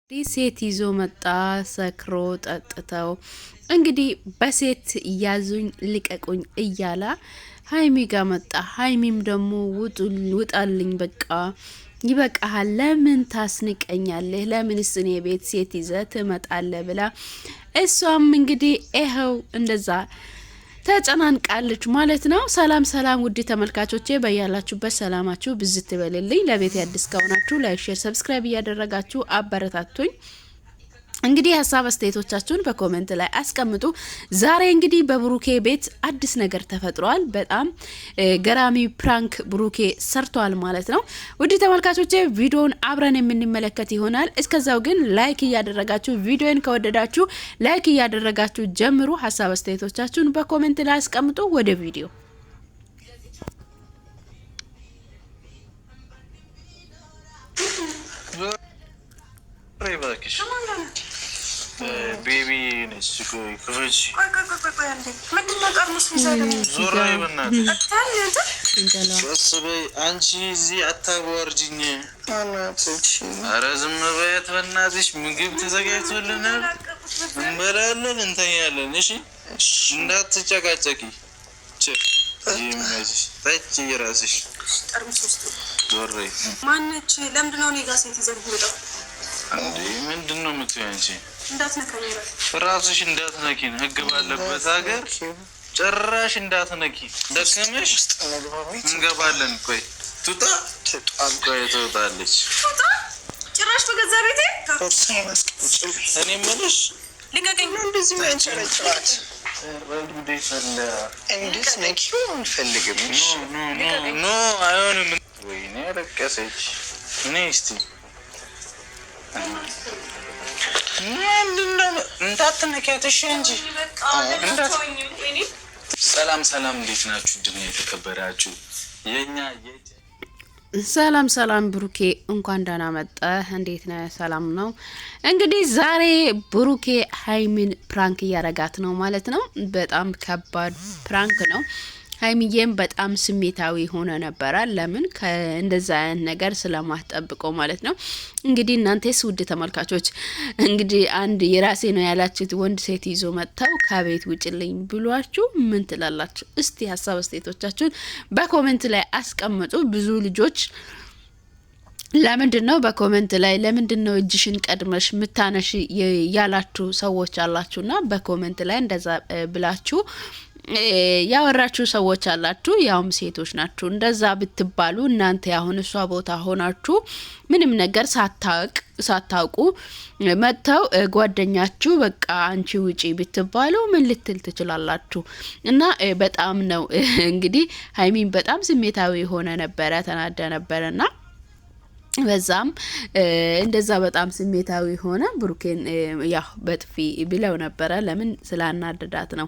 ሴት ይዞ መጣ። ሰክሮ ጠጥተው እንግዲህ በሴት ያዙኝ ልቀቁኝ እያለ ሀይሚ ጋር መጣ። ሀይሚም ደግሞ ውጣልኝ፣ በቃ ይበቃሃል፣ ለምን ታስንቀኛለህ? ለምንስ እኔ ቤት ሴት ይዘህ ትመጣለህ? ብላ እሷም እንግዲህ ይኸው እንደዛ ተጨናንቃለች ማለት ነው። ሰላም ሰላም፣ ውድ ተመልካቾቼ በያላችሁበት ሰላማችሁ ብዝት ይበልልኝ። ለቤት አዲስ ከሆናችሁ ላይክ፣ ሼር፣ ሰብስክራይብ እያደረጋችሁ አበረታቱኝ። እንግዲህ ሀሳብ አስተያየቶቻችሁን በኮሜንት ላይ አስቀምጡ። ዛሬ እንግዲህ በብሩኬ ቤት አዲስ ነገር ተፈጥሯል። በጣም ገራሚ ፕራንክ ብሩኬ ሰርቷል ማለት ነው። ውድ ተመልካቾቼ ቪዲዮውን አብረን የምንመለከት ይሆናል። እስከዛው ግን ላይክ እያደረጋችሁ ቪዲዮን ከወደዳችሁ ላይክ እያደረጋችሁ ጀምሩ። ሀሳብ አስተያየቶቻችሁን በኮሜንት ላይ አስቀምጡ። ወደ ቪዲዮ ቤቢ ነች። ክፈች አንቺ እዚህ አታዋርጅኝ። ኧረ ዝም በያት በእናትሽ። ምግብ ተዘጋጅቶልናል፣ እንበላለን፣ እንተኛለን። እሺ እንዳትጨቃጨቂ። ጠጪ እራስሽ። ዞር ማነች? ለምንድን ነው እኔ ጋር ሴት ይዘህ የምትመጣው? እንዴ ምንድን ነው የምትይው አንቺ? ራስሽ እንዳትነኪን፣ ህግ ባለበት ሀገር ጭራሽ እንዳትነኪ። ደከመሽ? እንገባለን። ቆይ ቱጣ ቆይ ትወጣለች። ጭራሽ በገዛ ቤቴ እኔ የምልሽ ልቀቀኝ። እንደዚህ ማንጨረጭራት እንዴት ነኪው አንፈልግም። ኖ አይሆንም። ወይኔ ያለቀሰች። እኔ እስቲ እንዳትነኪያት እሺ እንጂ። ሰላም ሰላም፣ እንዴት ናችሁ? ድን የተከበራችሁ የኛ ሰላም ሰላም፣ ብሩኬ እንኳን ደህና መጣህ። እንዴት ነህ? ሰላም ነው። እንግዲህ ዛሬ ብሩኬ ሀይሚን ፕራንክ እያረጋት ነው ማለት ነው። በጣም ከባድ ፕራንክ ነው። ሀይሚዬም በጣም ስሜታዊ ሆነ ነበረ። ለምን እንደዛ አይነት ነገር ስለማትጠብቀው ማለት ነው። እንግዲህ እናንተስ ውድ ተመልካቾች እንግዲህ አንድ የራሴ ነው ያላችሁት ወንድ ሴት ይዞ መጥተው ከቤት ውጭልኝ ብሏችሁ ምን ትላላችሁ? እስቲ ሀሳብ አስተያየቶቻችሁን በኮሜንት ላይ አስቀምጡ። ብዙ ልጆች ለምንድን ነው በኮሜንት ላይ ለምንድን ነው እጅሽን ቀድመሽ ምታነሽ ያላችሁ ሰዎች አላችሁና በኮሜንት ላይ እንደዛ ብላችሁ ያወራችሁ ሰዎች አላችሁ። ያውም ሴቶች ናችሁ። እንደዛ ብትባሉ እናንተ አሁን እሷ ቦታ ሆናችሁ ምንም ነገር ሳታውቁ መጥተው ጓደኛችሁ በቃ አንቺ ውጪ ብትባሉ ምን ልትል ትችላላችሁ? እና በጣም ነው እንግዲህ ሀይሚን በጣም ስሜታዊ ሆነ ነበረ፣ ተናደ ነበረና በዛም እንደዛ በጣም ስሜታዊ ሆነ። ብሩኬን ያው በጥፊ ብለው ነበረ። ለምን ስላናደዳት ነው።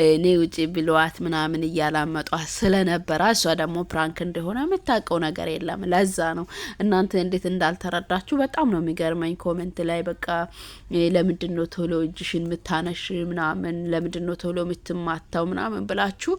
እኔ ውጪ ብለዋት ምናምን እያላመጧት ስለነበረ እሷ ደግሞ ፕራንክ እንደሆነ የምታውቀው ነገር የለም። ለዛ ነው። እናንተ እንዴት እንዳልተረዳችሁ በጣም ነው የሚገርመኝ። ኮሜንት ላይ በቃ ለምንድን ነው ቶሎ እጅሽን ምታነሽ ምናምን፣ ለምንድን ነው ቶሎ ምትማታው ምናምን ብላችሁ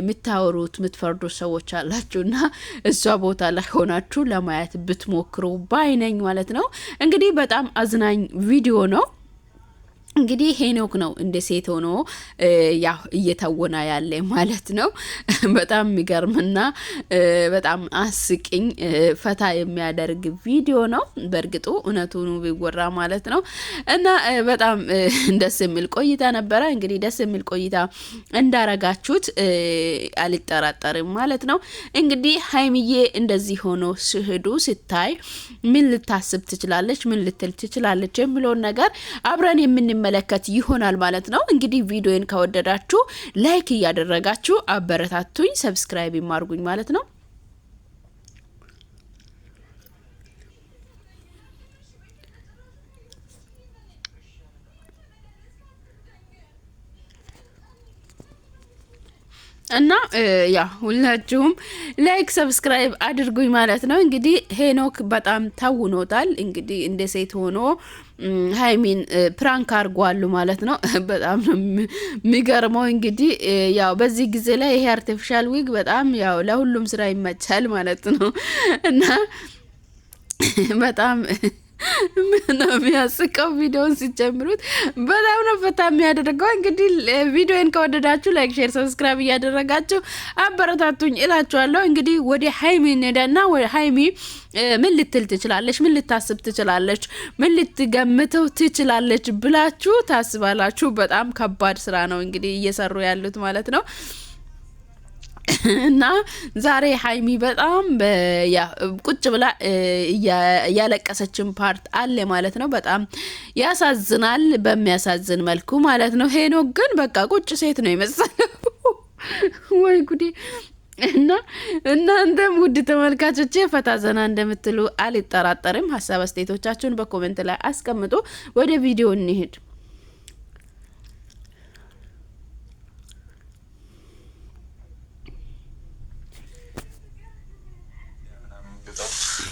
ምታወሩት ምትፈርዱት ሰዎች አላችሁና እሷ ቦታ ላይ ሆናችሁ ለማየት ሞክሩ ባይነኝ ማለት ነው። እንግዲህ በጣም አዝናኝ ቪዲዮ ነው። እንግዲህ ሄኖክ ነው እንደ ሴት ሆኖ ያው እየተወና ያለ ማለት ነው። በጣም የሚገርምና በጣም አስቂኝ ፈታ የሚያደርግ ቪዲዮ ነው። በእርግጡ እውነቱን ቢወራ ማለት ነው። እና በጣም ደስ የሚል ቆይታ ነበረ። እንግዲህ ደስ የሚል ቆይታ እንዳረጋችሁት አልጠራጠርም ማለት ነው። እንግዲህ ሀይሚዬ እንደዚህ ሆኖ ሲሄዱ ስታይ ምን ልታስብ ትችላለች? ምን ልትል ትችላለች? የሚለውን ነገር አብረን የምንመለከት ይሆናል ማለት ነው። እንግዲህ ቪዲዮን ከወደዳችሁ ላይክ እያደረጋችሁ አበረታቱኝ፣ ሰብስክራይብ ይማርጉኝ ማለት ነው። እና ያ ሁላችሁም ላይክ ሰብስክራይብ አድርጉኝ ማለት ነው። እንግዲህ ሄኖክ በጣም ታውኖታል። እንግዲህ እንደ ሴት ሆኖ ሀይሚን ፕራንክ አርጓሉ ማለት ነው። በጣም ነው የሚገርመው። እንግዲህ ያው በዚህ ጊዜ ላይ ይሄ አርቲፊሻል ዊግ በጣም ያው ለሁሉም ስራ ይመቻል ማለት ነው እና በጣም ምን ነው የሚያስቀው? ቪዲዮውን ሲጀምሩት በጣም ነው ፈታ የሚያደርገው። እንግዲህ ቪዲዮን ከወደዳችሁ ላይክ፣ ሼር፣ ሰብስክራይብ እያደረጋችሁ አበረታቱኝ እላችኋለሁ። እንግዲህ ወደ ሀይሚ እንሄዳና ወደ ሀይሚ ምን ልትል ትችላለች? ምን ልታስብ ትችላለች? ምን ልትገምተው ትችላለች ብላችሁ ታስባላችሁ? በጣም ከባድ ስራ ነው እንግዲህ እየሰሩ ያሉት ማለት ነው። እና ዛሬ ሀይሚ በጣም ቁጭ ብላ ያለቀሰችን ፓርት አለ ማለት ነው። በጣም ያሳዝናል፣ በሚያሳዝን መልኩ ማለት ነው። ሄኖክ ግን በቃ ቁጭ ሴት ነው የመሰለው። ወይ ጉዴ! እና እናንተም ውድ ተመልካቾቼ ፈታ ዘና እንደምትሉ አልጠራጠርም። ሀሳብ አስተያየቶቻችሁን በኮሜንት ላይ አስቀምጡ። ወደ ቪዲዮ እንሄድ።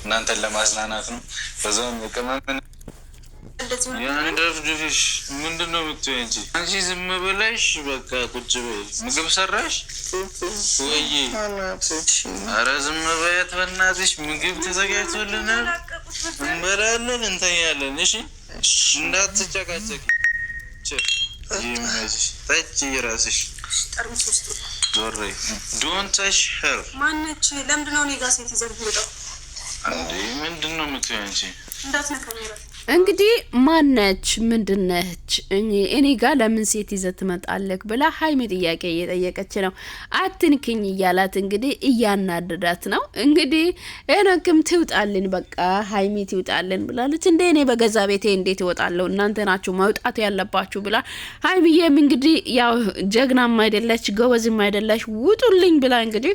እናንተን ለማዝናናት ነው። በዛውም የቀመመን ያንደፍድፍሽ ምንድን ነው የምትይው እንጂ አንቺ ዝም ብለሽ በቃ ቁጭ በይ። ምግብ ሰራሽ ወይ? ኧረ ዝም በያት በእናትሽ። ምግብ ተዘጋጅቶልናል፣ እንበላለን፣ እንተኛለን። እሺ እንዳትጨቃጨቂ። ይመችሽ። ጠጪ እራስሽ ዞሬ ዶንት ተች ሄር። ማነች? ለምንድን ነው እኔ ጋር ሴት ይዘህ የምትመጣው? እንዴ ምንድን ነው የምትይው አንቺ? እንዳትነካኝ። እንግዲህ ማነች ምንድነች እኔ ጋር ለምን ሴት ይዘህ ትመጣለህ ብላ ሀይሚ ጥያቄ እየጠየቀች ነው። አትንክኝ እያላት እንግዲህ እያናደዳት ነው። እንግዲህ ሄኖክም ትውጣልን፣ በቃ ሀይሚ ትውጣልን ብላለች። እንደ እኔ በገዛ ቤቴ እንዴት ይወጣለሁ? እናንተ ናችሁ መውጣት ያለባችሁ ብላ ሀይሚዬም እንግዲህ ያው ጀግናም አይደለች ጎበዝም አይደለች ውጡልኝ ብላ እንግዲህ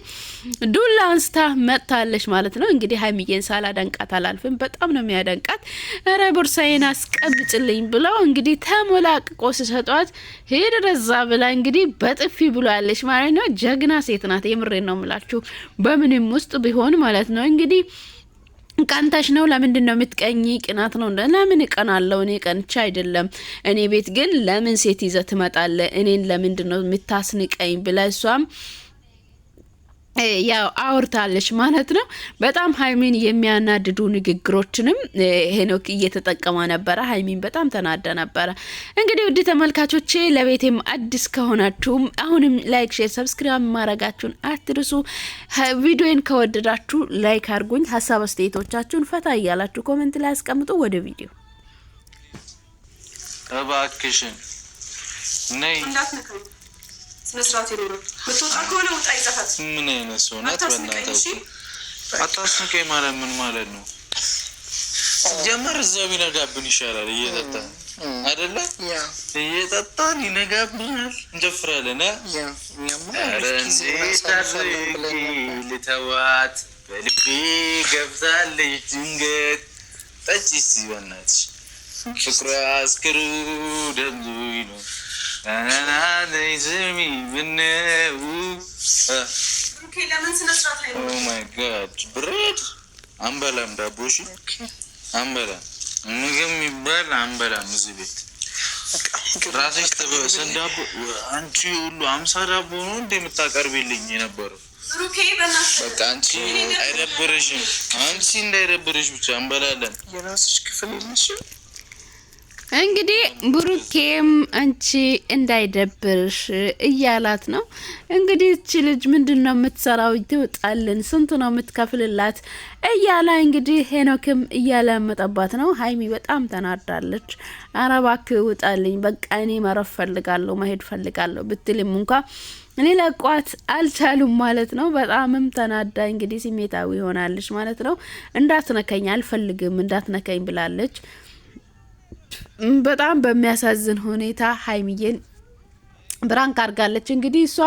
ዱላ አንስታ መጥታለች ማለት ነው። እንግዲህ ሀይሚዬን ሳላደንቃት አላልፍም። በጣም ነው የሚያደንቃት። ቦርሳዬን አስቀምጭልኝ ብለው እንግዲህ ተሞላቅቆ ሲሰጧት ሄደ ረዛ ብላ እንግዲህ በጥፊ ብላለች ማለት ነው። ጀግና ሴት ናት። የምሬን ነው የምላችሁ በምንም ውስጥ ቢሆን ማለት ነው። እንግዲህ ቀንተሽ ነው? ለምንድን ነው የምትቀኝ? ቅናት ነው? ለምን እቀናለሁ? እኔ ቀንቻ አይደለም። እኔ ቤት ግን ለምን ሴት ይዘህ ትመጣለህ? እኔን ለምንድን ነው የምታስንቀኝ? ብላ እሷም ያው አውርታለች ማለት ነው። በጣም ሀይሚን የሚያናድዱ ንግግሮችንም ሄኖክ እየተጠቀመ ነበረ። ሀይሚን በጣም ተናዳ ነበረ። እንግዲህ ውድ ተመልካቾቼ ለቤቴም አዲስ ከሆናችሁም አሁንም ላይክ፣ ሼር፣ ሰብስክራይብ ማድረጋችሁን አትርሱ። ቪዲዮን ከወደዳችሁ ላይክ አድርጉኝ። ሀሳብ አስተያየቶቻችሁን ፈታ እያላችሁ ኮሜንት ላይ አስቀምጡ። ወደ ቪዲዮ እባክሽን ነይ። እንዳትነካኝ። ስነስርዓት ይኖራል። ምትወጣ ከሆነ ውጣ። ይዘፋት። ምን አይነት ሰው ናት? በእናታችሁ አታስንቀኝ ማለት ምን ማለት ነው? ጀመር እዛው ቢነጋብን ይሻላል። እየጠጣን አይደለ? እየጠጣን ይነጋብናል፣ እንጀፍራለን። ልተዋት በልቤ ገብታለች ድንገት። ጠጪ እስኪ በእናትሽ ፍቅሯ አስክሩ ደምዙኝ ነው ዝሚ ምነው? ማይ ጋድ ብሬድ አንበላም፣ ዳቦ እሺ አንበላም፣ ምግብ የሚባል አንበላም። እዚህ ቤት ራስሽ ተበሰን ዳቦ አንቺ ሁሉ 50 ዳቦ ነው እንደ የምታቀርቢልኝ የነበረው። በቃ አንቺ አይደብርሽም? አንቺ እንዳይደብርሽ ብቻ እንበላለን። የራስሽ ክፍል የለሽም? እንግዲህ ብሩኬም አንቺ እንዳይደብርሽ እያላት ነው። እንግዲህ እቺ ልጅ ምንድን ነው የምትሰራው? ትውጣልን፣ ስንት ነው የምትከፍልላት እያላ እንግዲህ ሄኖክም እያለመጠባት ነው። ሀይሚ በጣም ተናዳለች። ኧረ እባክህ ውጣልኝ፣ በቃ እኔ መረፍ ፈልጋለሁ፣ መሄድ ፈልጋለሁ ብትልም እንኳ ሊለቋት አልቻሉም ማለት ነው። በጣምም ተናዳ እንግዲህ ስሜታዊ ሆናለች ማለት ነው። እንዳትነከኝ አልፈልግም፣ እንዳትነከኝ ብላለች። በጣም በሚያሳዝን ሁኔታ ሀይሚዬን ብራንክ አርጋለች። እንግዲህ እሷ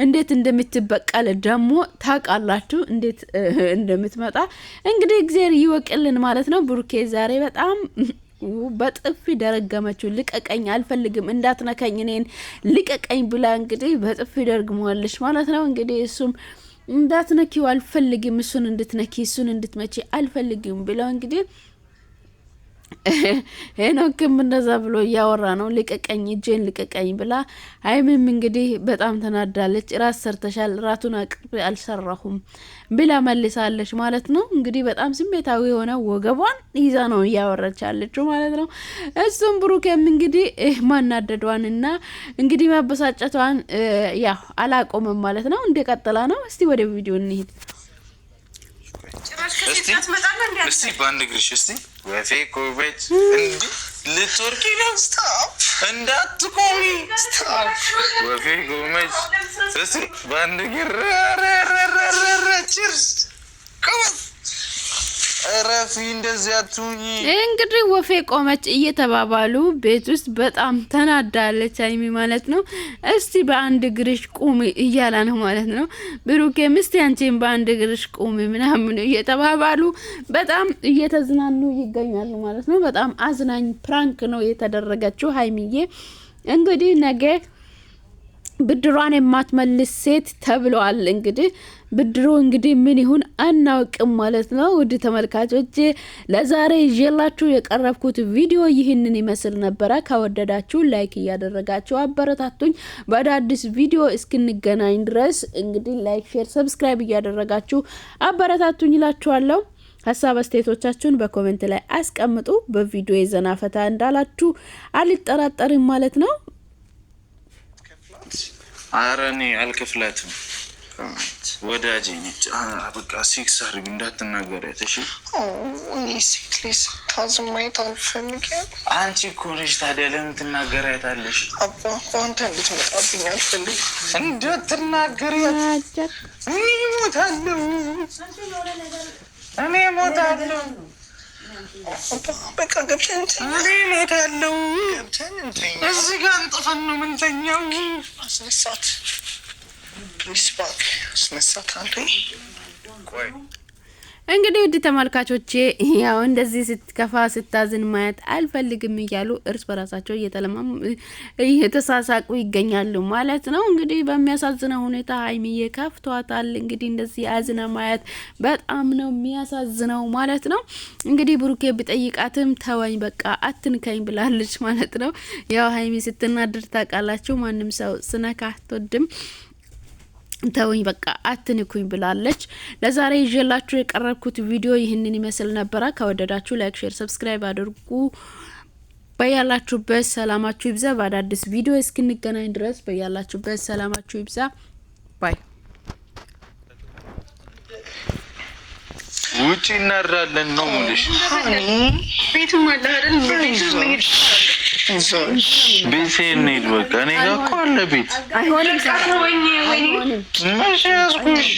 እንዴት እንደምትበቀል ደግሞ ታውቃላችሁ፣ እንዴት እንደምትመጣ እንግዲህ እግዚአብሔር ይወቅልን ማለት ነው። ብሩኬ ዛሬ በጣም በጥፊ ደረገመችው። ልቀቀኝ፣ አልፈልግም፣ እንዳትነከኝ፣ እኔን ልቀቀኝ ብላ እንግዲህ በጥፊ ደርግሟለች ማለት ነው። እንግዲህ እሱም እንዳትነኪው አልፈልግም፣ እሱን እንድትነኪ፣ እሱን እንድትመቺ አልፈልግም ብለው እንግዲህ ሄኖክም እንደዛ ብሎ እያወራ ነው። ልቀቀኝ፣ እጄን ልቀቀኝ ብላ ሀይሚም እንግዲህ በጣም ተናዳለች። ራስ ሰርተሻል፣ ራቱን አቅርቤ አልሰራሁም ብላ መልሳለች ማለት ነው። እንግዲህ በጣም ስሜታዊ የሆነ ወገቧን ይዛ ነው እያወራች ያለችው ማለት ነው። እሱም ብሩኬም እንግዲህ ማናደዷንና እንግዲህ ማበሳጨቷን ያው አላቆመም ማለት ነው። እንደቀጠላ ነው። እስቲ ወደ ቪዲዮ እንሂድ። እስቲ በአንድ እግርሽ እስቲ ወፌ ኮቤት እንዲ ልትወርቂ ነው። ስታፕ እንዳትቆሚ። ስታፕ ወፌ ኮቤት እስቲ በአንድ እግር ቺርስ ቆመት ረፊ እንደዚህ አትሁኚ። እንግዲህ ወፌ ቆመች እየተባባሉ ቤት ውስጥ በጣም ተናዳለች ሀይሚ ማለት ነው። እስቲ በአንድ እግርሽ ቁሚ እያላ ነው ማለት ነው። ብሩኬ ምስቲ አንቺን በአንድ እግርሽ ቁሚ ምናምን እየተባባሉ በጣም እየተዝናኑ ይገኛሉ ማለት ነው። በጣም አዝናኝ ፕራንክ ነው የተደረገችው ሀይሚዬ። እንግዲህ ነገ ብድሯን የማትመልስ ሴት ተብለዋል። እንግዲህ ብድሩ እንግዲህ ምን ይሁን አናውቅም ማለት ነው። ውድ ተመልካቾች ለዛሬ ይዤላችሁ የቀረብኩት ቪዲዮ ይህንን ይመስል ነበረ። ከወደዳችሁ ላይክ እያደረጋችሁ አበረታቱኝ። በአዳዲስ ቪዲዮ እስክንገናኝ ድረስ እንግዲህ ላይክ፣ ሼር፣ ሰብስክራይብ እያደረጋችሁ አበረታቱኝ እላችኋለሁ። ሀሳብ አስተያየቶቻችሁን በኮሜንት ላይ አስቀምጡ። በቪዲዮ የዘና ፈታ እንዳላችሁ አልጠራጠርም ማለት ነው። ኧረ እኔ አልከፍላትም። ወዳጄ ነች። በቃ ሴክስ አድርግ እንዳትናገሪያት እሺ። እኔ ሴት ልጅ ታዝም ማየት አልፈልግም። አንቺ እኮ ነሽ ታዲያ ለምን ትናገሪያታለሽ? አባ አንተ እንድትመጣብኝ አልፈልግም። እንዳትናገሪያት። እኔ እሞታለሁ። በቃ ገብተን እኔ እሞታለሁ። እዚህ ጋር እንጥፈን ነው ምንተኛው። አስነሳት ሪስባክ አስነሳት አንተ። ቆይ እንግዲህ ውድ ተመልካቾቼ ያው እንደዚህ ስትከፋ ስታዝን ማየት አልፈልግም እያሉ እርስ በራሳቸው እየተሳሳቁ ይገኛሉ ማለት ነው። እንግዲህ በሚያሳዝነው ሁኔታ ሀይሚዬ ከፍቷታል። እንግዲህ እንደዚህ አዝና ማየት በጣም ነው የሚያሳዝነው ማለት ነው። እንግዲህ ብሩኬ ቢጠይቃትም ተወኝ በቃ አትንከኝ ብላለች ማለት ነው። ያው ሀይሚ ስትናደድ ታውቃላችሁ፣ ማንም ሰው ስነካ አትወድም። ተወኝ በቃ አትንኩኝ ብላለች። ለዛሬ ይዤላችሁ የቀረብኩት ቪዲዮ ይህንን ይመስል ነበረ። ከወደዳችሁ ላይክ፣ ሼር፣ ሰብስክራይብ አድርጉ። በያላችሁበት ሰላማችሁ ይብዛ። በአዳዲስ ቪዲዮ እስክንገናኝ ድረስ በያላችሁበት ሰላማችሁ ይብዛ። ባይ። ውጪ እናድራለን ነው ሙልሽ። ቤትም አለ አይደል? ቤት እንሂድ በቃ። እኔ ጋር እኮ አለ ቤት። አይሆንም መቼ ያዝኩሽ?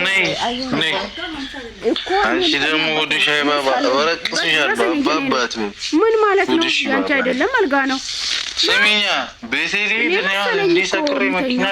ነይ አንቺ ደግሞ ወደ ሻይ ባባ ወረቅስሻለሁ። አባባት ምን ማለት ነው? ያንቺ አይደለም አልጋ ነው። ስሚኛ ቤቴ ልሂድ። እኔ አሁን እንዲህ ሰክሬ መኪና